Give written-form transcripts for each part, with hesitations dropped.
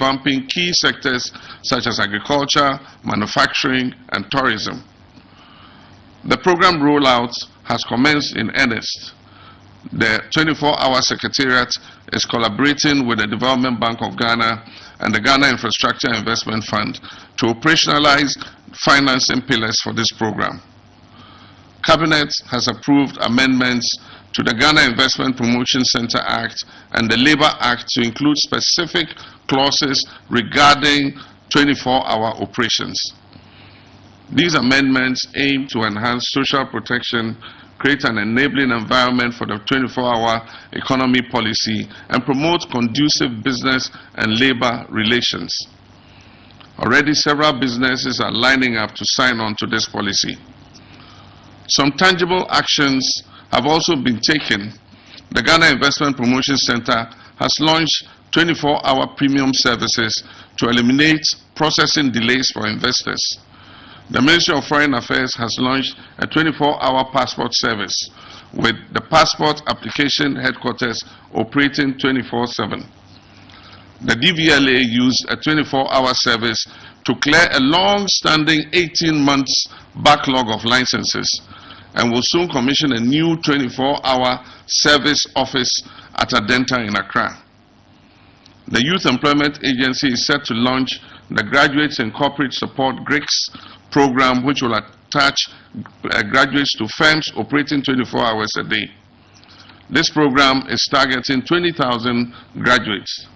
revamping key sectors such as agriculture, manufacturing, and tourism. The program rollout has commenced in earnest. The 24-hour Secretariat is collaborating with the Development Bank of Ghana and the Ghana Infrastructure Investment Fund to operationalize financing pillars for this program. Cabinet has approved amendments to the Ghana Investment Promotion Center Act and the Labour Act to include specific clauses regarding 24-hour operations. These amendments aim to enhance social protection, create an enabling environment for the 24-hour economy policy, and promote conducive business and labor relations. Already several businesses are lining up to sign on to this policy. Some tangible actions have also been taken. The Ghana Investment Promotion Center has launched 24-hour premium services to eliminate processing delays for investors. The Ministry of Foreign Affairs has launched a 24-hour passport service with the passport application headquarters operating 24/7. The DVLA used a 24-hour service to clear a long-standing 18 months backlog of licenses and will soon commission a new 24-hour service office at Adenta in Accra. The Youth Employment Agency is set to launch the Graduates in Corporate Support GRICS program, which will attach graduates to firms operating 24 hours a day. This program is targeting 20,000 graduates.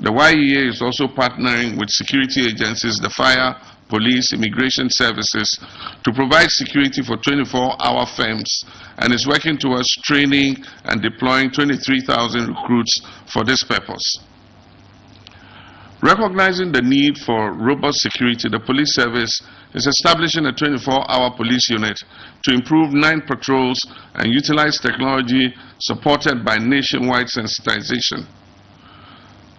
The YEA is also partnering with security agencies, the fire, police, immigration services, to provide security for 24-hour firms and is working towards training and deploying 23,000 recruits for this purpose. Recognizing the need for robust security, the police service is establishing a 24-hour police unit to improve 9 patrols and utilize technology supported by nationwide sensitization.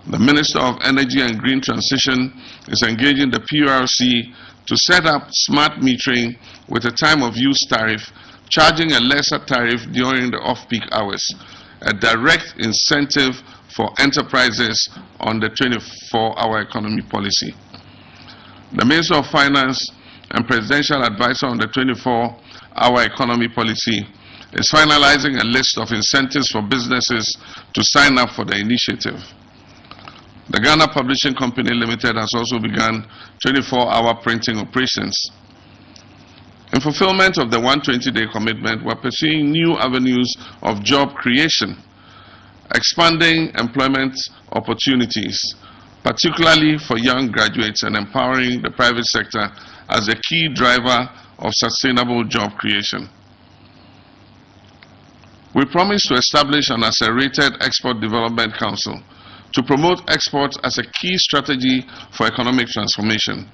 The Minister of Energy and Green Transition is engaging the PURC to set up smart metering with a time of use tariff, charging a lesser tariff during the off-peak hours, a direct incentive for enterprises on the 24-hour economy policy. The Minister of Finance and Presidential Advisor on the 24-hour economy policy is finalizing a list of incentives for businesses to sign up for the initiative. The Ghana Publishing Company Limited has also begun 24-hour printing operations. In fulfillment of the 120-day commitment, we're pursuing new avenues of job creation, expanding employment opportunities, particularly for young graduates, and empowering the private sector as a key driver of sustainable job creation. We promise to establish an accelerated Export Development Council to promote exports as a key strategy for economic transformation.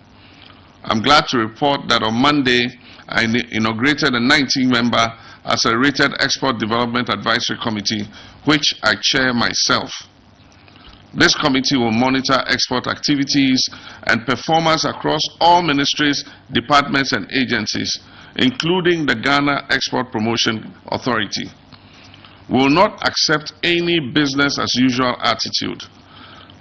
I'm glad to report that on Monday, I inaugurated a 19-member Accelerated Export Development Advisory Committee, which I chair myself. This committee will monitor export activities and performance across all ministries, departments, and agencies, including the Ghana Export Promotion Authority. We will not accept any business as usual attitude.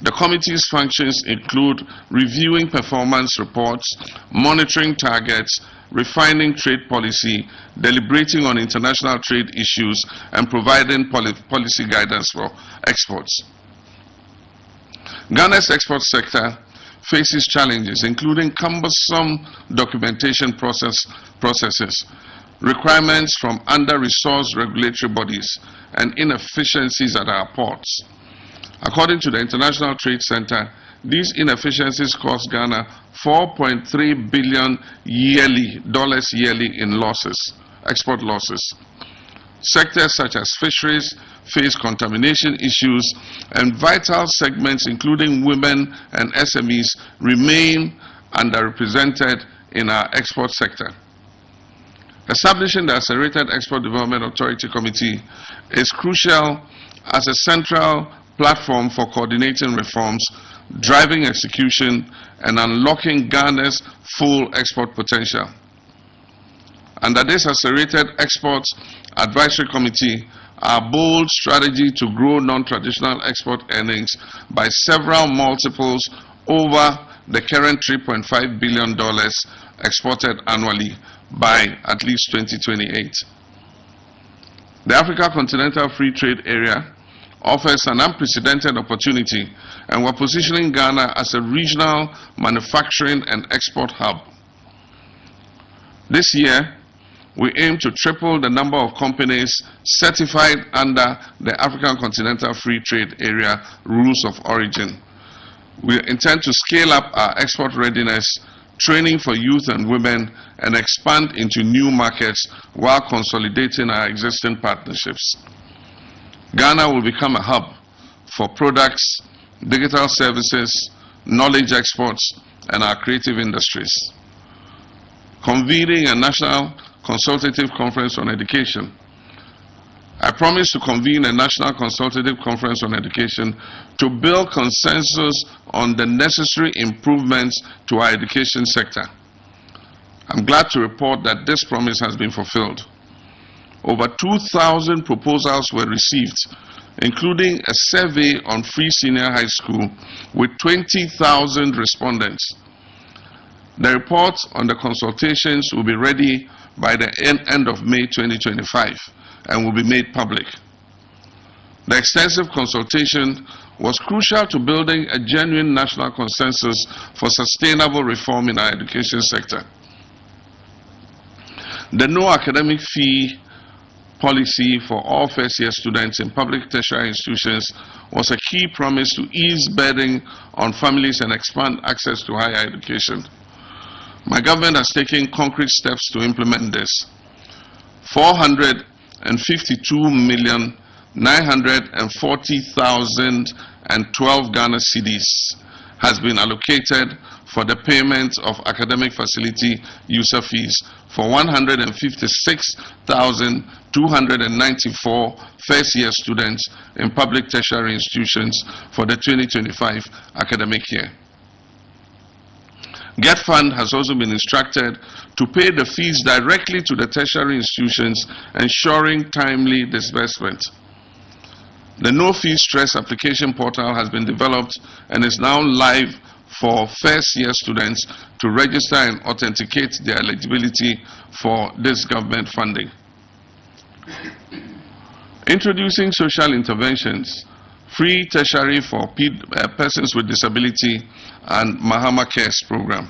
The committee's functions include reviewing performance reports, monitoring targets, refining trade policy, deliberating on international trade issues, and providing policy guidance for exports. Ghana's export sector faces challenges, including cumbersome documentation processes, requirements from under-resourced regulatory bodies, and inefficiencies at our ports. According to the International Trade Center, these inefficiencies cost Ghana $4.3 billion yearly in losses, export losses. Sectors such as fisheries face contamination issues, and vital segments including women and SMEs remain underrepresented in our export sector. Establishing the Accelerated Export Development Authority Committee is crucial as a central platform for coordinating reforms, driving execution, and unlocking Ghana's full export potential. Under this Accelerated Exports Advisory Committee, our bold strategy to grow non-traditional export earnings by several multiples over the current $3.5 billion exported annually by at least 2028. The Africa Continental Free Trade Area offers an unprecedented opportunity, and we're positioning Ghana as a regional manufacturing and export hub. This year, we aim to triple the number of companies certified under the African Continental Free Trade Area Rules of Origin. We intend to scale up our export readiness, training for youth and women, and expand into new markets while consolidating our existing partnerships. Ghana will become a hub for products, digital services, knowledge exports, and our creative industries. Convening a national consultative conference on education. I promise to convene a national consultative conference on education to build consensus on the necessary improvements to our education sector. I'm glad to report that this promise has been fulfilled. Over 2,000 proposals were received, including a survey on free senior high school with 20,000 respondents. The report on the consultations will be ready by the end of May 2025 and will be made public. The extensive consultation was crucial to building a genuine national consensus for sustainable reform in our education sector. The no academic fee policy for all first-year students in public tertiary institutions was a key promise to ease burden on families and expand access to higher education. My government has taken concrete steps to implement this. 452,940,012 Ghana cedis has been allocated for the payment of academic facility user fees for 156,294 first-year students in public tertiary institutions for the 2025 academic year. Get Fund has also been instructed to pay the fees directly to the tertiary institutions, ensuring timely disbursement. The No Fee Stress application portal has been developed and is now live for first-year students to register and authenticate their eligibility for this government funding. Introducing social interventions, free tertiary for persons with disability, and Mahama Cares program.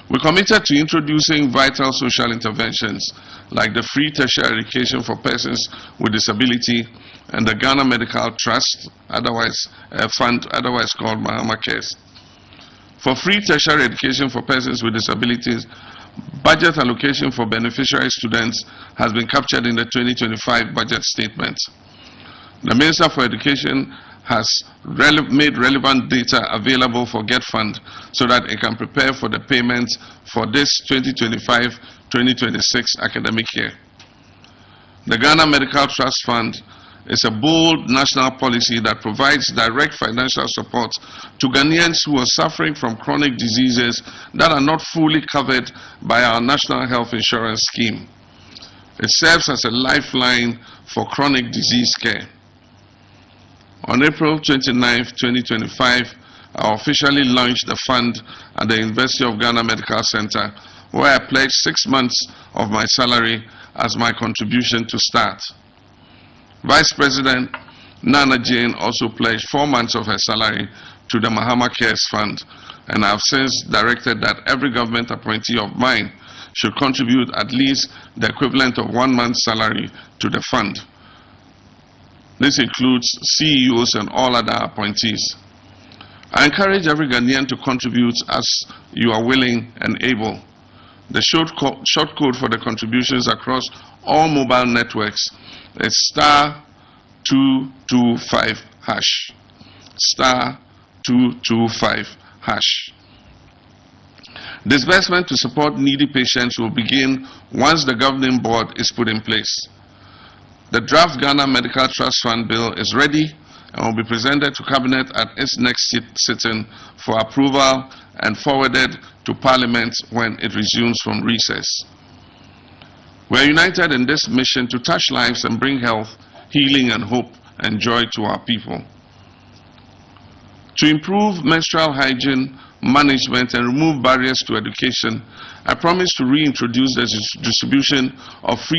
We're committed to introducing vital social interventions like the free tertiary education for persons with disability and the Ghana Medical Trust, fund otherwise called Mahama Cares. For free tertiary education for persons with disabilities, budget allocation for beneficiary students has been captured in the 2025 budget statement. The Minister for Education has made relevant data available for Get Fund so that it can prepare for the payment for this 2025-2026 academic year. The Ghana Medical Trust Fund is a bold national policy that provides direct financial support to Ghanaians who are suffering from chronic diseases that are not fully covered by our national health insurance scheme. It serves as a lifeline for chronic disease care. On April 29, 2025, I officially launched the fund at the University of Ghana Medical Center, where I pledged 6 months of my salary as my contribution to start. Vice President Nana Jane also pledged 4 months of her salary to the Mahama Cares Fund, and I have since directed that every government appointee of mine should contribute at least the equivalent of 1 month's salary to the fund. This includes CEOs and all other appointees. I encourage every Ghanaian to contribute as you are willing and able. The short code for the contributions across all mobile networks is *225#. *225#. Disbursement to support needy patients will begin once the governing board is put in place. The draft Ghana Medical Trust Fund bill is ready and will be presented to Cabinet at its next sitting for approval and forwarded to Parliament when it resumes from recess. We are united in this mission to touch lives and bring health, healing and hope and joy to our people. To improve menstrual hygiene management and remove barriers to education, I promise to reintroduce the distribution of free